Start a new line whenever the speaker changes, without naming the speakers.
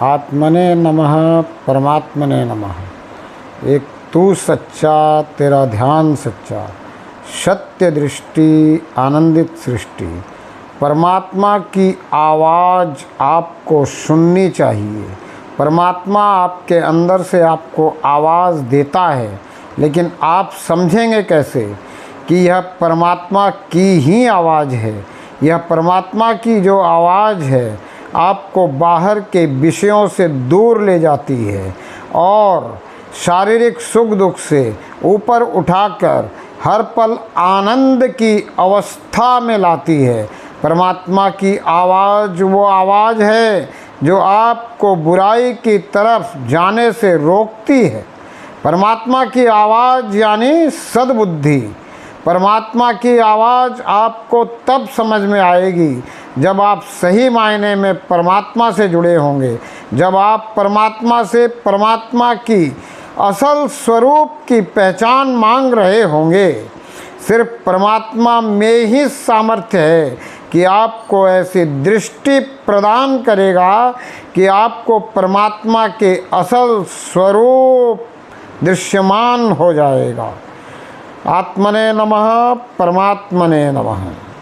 आत्मने नमः, परमात्मने नमः। एक तू सच्चा, तेरा ध्यान सच्चा, सत्य दृष्टि, आनंदित सृष्टि। परमात्मा की आवाज़ आपको सुननी चाहिए। परमात्मा आपके अंदर से आपको आवाज़ देता है, लेकिन आप समझेंगे कैसे कि यह परमात्मा की ही आवाज़ है। यह परमात्मा की जो आवाज़ है आपको बाहर के विषयों से दूर ले जाती है और शारीरिक सुख दुख से ऊपर उठाकर हर पल आनंद की अवस्था में लाती है। परमात्मा की आवाज़ वो आवाज़ है जो आपको बुराई की तरफ जाने से रोकती है। परमात्मा की आवाज़ यानी सद्बुद्धि। परमात्मा की आवाज़ आपको तब समझ में आएगी जब आप सही मायने में परमात्मा से जुड़े होंगे, जब आप परमात्मा से परमात्मा की असल स्वरूप की पहचान मांग रहे होंगे। सिर्फ परमात्मा में ही सामर्थ्य है कि आपको ऐसी दृष्टि प्रदान करेगा कि आपको परमात्मा के असल स्वरूप दृश्यमान हो जाएगा। आत्मने नमः, परमात्मने नमः।